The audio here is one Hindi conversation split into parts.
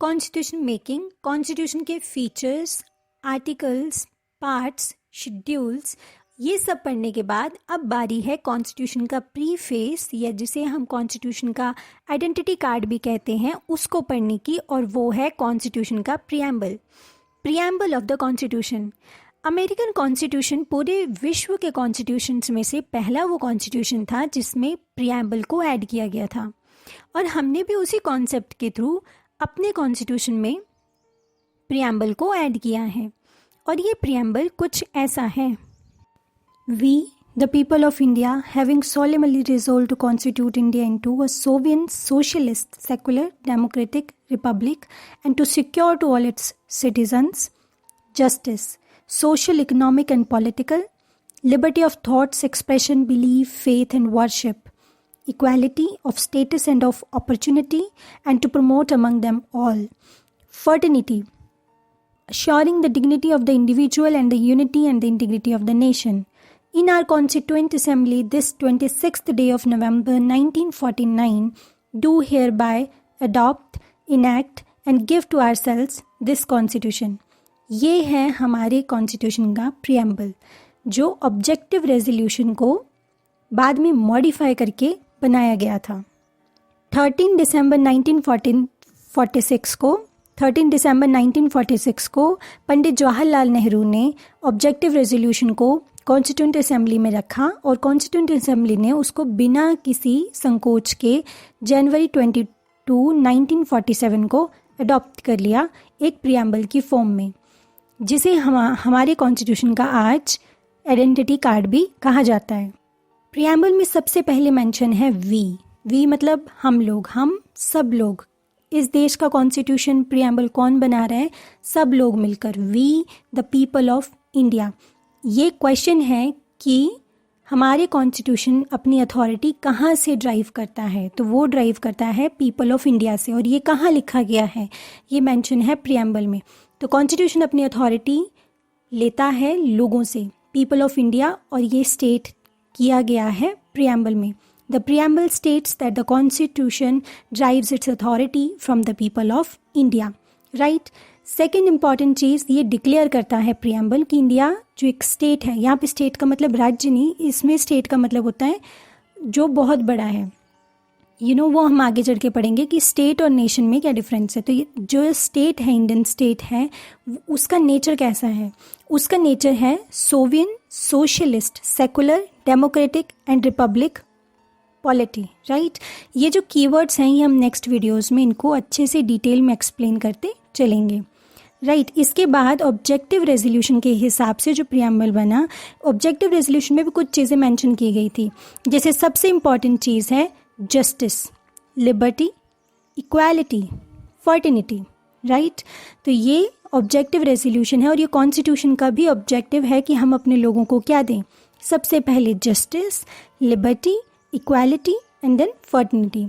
कॉन्स्टिट्यूशन मेकिंग, कॉन्स्टिट्यूशन के फीचर्स, आर्टिकल्स, पार्ट्स, शेड्यूल्स, ये सब पढ़ने के बाद अब बारी है कॉन्स्टिट्यूशन का प्रीफेस या जिसे हम कॉन्स्टिट्यूशन का आइडेंटिटी कार्ड भी कहते हैं उसको पढ़ने की, और वो है कॉन्स्टिट्यूशन का preamble of the constitution. American constitution पूरे विश्व के कॉन्स्टिट्यूशंस में से पहला वो कॉन्स्टिट्यूशन था जिसमें प्रियम्बल को ऐड किया गया था, और हमने भी उसी कॉन्सेप्ट के थ्रू अपने कॉन्स्टिट्यूशन में प्रियम्बल को ऐड किया है। और ये प्रियम्बल कुछ ऐसा है: we the people of India having solemnly resolved to constitute India into a sovereign, socialist, secular, democratic republic, and to secure to all its citizens justice, social, economic, and political, liberty of thoughts, expression, belief, faith, and worship, equality of status and of opportunity, and to promote among them all fraternity, assuring the dignity of the individual and the unity and the integrity of the nation. In our Constituent Assembly, this 26th day of November 1949, do hereby adopt, enact, and give to ourselves this Constitution. ये है हमारे कॉन्स्टिट्यूशन का प्रियम्बल, जो ऑब्जेक्टिव रेजोल्यूशन को बाद में मॉडिफाई करके बनाया गया था। 13 दिसंबर 1946 को पंडित जवाहरलाल नेहरू ने ऑब्जेक्टिव रेजोल्यूशन को कॉन्स्टिट्यूंट असेंबली में रखा, और कॉन्स्टिट्यूंट असेंबली ने उसको बिना किसी संकोच के जनवरी 22, 1947 को अडॉप्ट कर लिया एक प्रियम्बल की फॉर्म में, जिसे हमारे कॉन्स्टिट्यूशन का आज आइडेंटिटी कार्ड भी कहा जाता है। प्रियम्बल में सबसे पहले मेंशन है वी मतलब हम लोग, हम सब लोग। इस देश का कॉन्स्टिट्यूशन प्रियम्बल कौन बना रहा है? सब लोग मिलकर, we the people of India. ये क्वेश्चन है कि हमारे कॉन्स्टिट्यूशन अपनी अथॉरिटी कहाँ से ड्राइव करता है, तो वो ड्राइव करता है पीपल ऑफ इंडिया से। और ये कहाँ लिखा गया है? ये मेंशन है प्रियम्बल में। तो कॉन्स्टिट्यूशन अपनी अथॉरिटी लेता है लोगों से, पीपल ऑफ इंडिया, और ये स्टेट किया गया है प्रियम्बल में। The preamble states that the constitution drives its authority from the people of India, right. Second important चीज़ ये डिक्लेयर करता है प्रियम्बल कि इंडिया जो एक स्टेट है, यहाँ पे स्टेट का मतलब राज्य नहीं, इसमें स्टेट का मतलब होता है जो बहुत बड़ा है। वो हम आगे चढ़ के पढ़ेंगे कि स्टेट और नेशन में क्या डिफरेंस है। तो ये जो स्टेट है, इंडियन स्टेट है, उसका नेचर कैसा है? उसका नेचर है sovereign, socialist, secular, democratic and republic polity, right. ये जो कीवर्ड्स हैं ये हम नेक्स्ट वीडियोज़ में इनको अच्छे से डिटेल में एक्सप्लेन करते चलेंगे, राइट। इसके बाद ऑब्जेक्टिव रेजोल्यूशन के हिसाब से जो प्रियम्बल बना, ऑब्जेक्टिव रेजोल्यूशन में भी कुछ चीज़ें मेंशन की गई थी, जैसे सबसे इम्पॉर्टेंट चीज़ है justice, liberty, equality, fraternity, right. तो ये ऑब्जेक्टिव रेजोल्यूशन है, और ये कॉन्स्टिट्यूशन का भी ऑब्जेक्टिव है कि हम अपने लोगों को क्या दें? सबसे पहले justice, liberty, equality and then fraternity.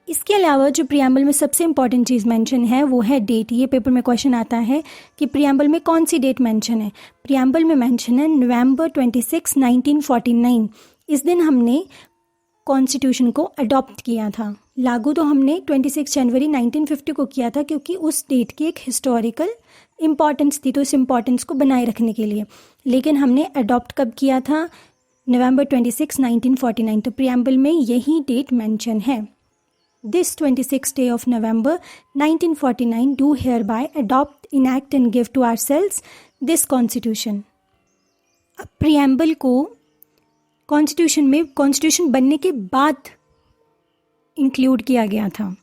इसके अलावा जो प्रियम्बल में सबसे इंपॉर्टेंट चीज़ मेंशन है वो है डेट। ये पेपर में क्वेश्चन आता है कि प्रियम्बल में कौन सी डेट मेंशन है। प्रियम्बल में मेंशन है नवंबर 26, 1949। इस दिन हमने कॉन्स्टिट्यूशन को अडॉप्ट किया था। लागू तो हमने 26 जनवरी 1950 को किया था, क्योंकि उस डेट की एक हिस्टोरिकल इम्पॉर्टेंस थी, तो इस इम्पॉर्टेंस को बनाए रखने के लिए। लेकिन हमने अडॉप्ट कब किया था? नवंबर 26, 1949। तो प्रियम्बल में यही डेट मेंशन है। This 26th day of November 1949 do hereby adopt, enact and give to ourselves this constitution। अब प्रियम्बल को कॉन्स्टिट्यूशन बनने के बाद इंक्लूड किया गया था।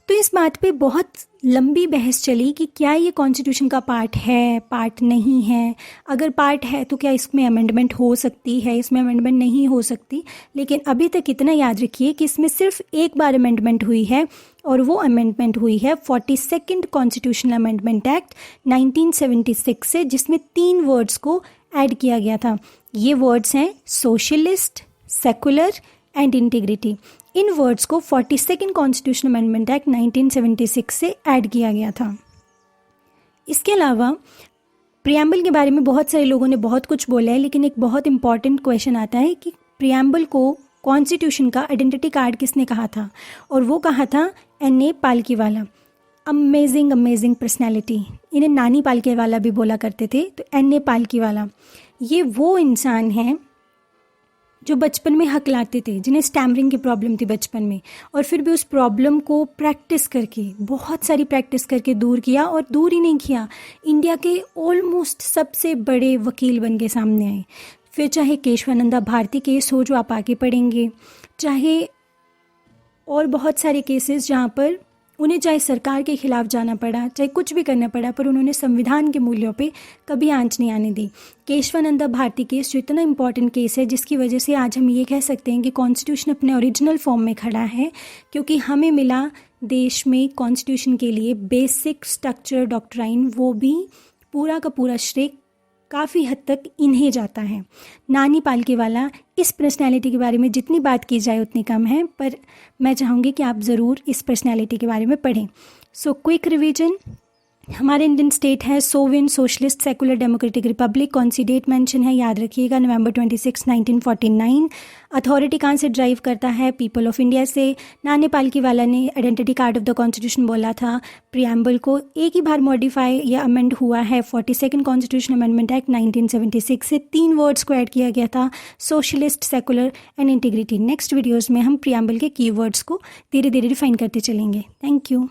तो इस बात पे बहुत लंबी बहस चली कि क्या ये कॉन्स्टिट्यूशन का पार्ट है, पार्ट नहीं है। अगर पार्ट है तो क्या इसमें अमेंडमेंट हो सकती है, इसमें अमेंडमेंट नहीं हो सकती। लेकिन अभी तक इतना याद रखिए कि इसमें सिर्फ एक बार अमेंडमेंट हुई है, और वो अमेंडमेंट हुई है 42nd कॉन्स्टिट्यूशनल अमेंडमेंट एक्ट 1976 से, जिसमें 3 वर्ड्स को ऐड किया गया था। ये वर्ड्स हैं socialist, secular and integrity. In words को 42nd कॉन्स्टिट्यूशनल अमेंडमेंट एक्ट 1976 से ऐड किया गया था। इसके अलावा प्रियम्बल के बारे में बहुत सारे लोगों ने बहुत कुछ बोला है, लेकिन एक बहुत इंपॉर्टेंट क्वेश्चन आता है कि प्रियम्बल को कॉन्स्टिट्यूशन का आइडेंटिटी कार्ड किसने कहा था? और वो कहा था N.A. Palkhivala. Amazing amazing personality, इन्हें नानी पालकीवाला भी बोला करते थे। तो एन.ए. पालकीवाला ये वो इंसान हैं जो बचपन में हकलाते थे, जिन्हें स्टैमरिंग की प्रॉब्लम थी बचपन में, और फिर भी उस प्रॉब्लम को प्रैक्टिस करके, बहुत सारी प्रैक्टिस करके दूर किया, और दूर ही नहीं किया, इंडिया के ऑलमोस्ट सबसे बड़े वकील बन के सामने आए। फिर चाहे केशवानंदा भारती केस हो जो आप आगे पढ़ेंगे, चाहे और बहुत सारे केसेस जहाँ पर उन्हें चाहे सरकार के खिलाफ जाना पड़ा, चाहे कुछ भी करना पड़ा, पर उन्होंने संविधान के मूल्यों पे कभी आंच नहीं आने दी। केशवानंदा भारती केस जो इतना इम्पॉर्टेंट केस है, जिसकी वजह से आज हम ये कह सकते हैं कि कॉन्स्टिट्यूशन अपने ओरिजिनल फॉर्म में खड़ा है, क्योंकि हमें मिला देश में कॉन्स्टिट्यूशन के लिए बेसिक स्ट्रक्चर डॉक्ट्राइन, वो भी पूरा का पूरा श्रेय काफ़ी हद तक इन्हें जाता है। नानी पालकीवाला, इस पर्सनैलिटी के बारे में जितनी बात की जाए उतनी कम है, पर मैं चाहूँगी कि आप ज़रूर इस पर्सनैलिटी के बारे में पढ़ें। सो क्विक रिवीजन, हमारे इंडियन स्टेट है sovereign socialist secular democratic Republic. कौन सी डेट मेंशन है याद रखिएगा, नवंबर 26, 1949। अथॉरिटी कहाँ से ड्राइव करता है, पीपल ऑफ इंडिया से। नानी पालकीवाला ने identity card of the constitution बोला था। प्रियम्बल को एक ही बार मॉडिफाई या अमेंड हुआ है 42nd कॉन्स्टिट्यूशन अमेंडमेंट एक्ट 1976 से। 3 वर्ड्स को ऐड किया गया था, socialist, secular and integrity. Next videos में हम प्रियम्बल के कीवर्ड्स को धीरे धीरे डिफाइन करते चलेंगे। Thank you.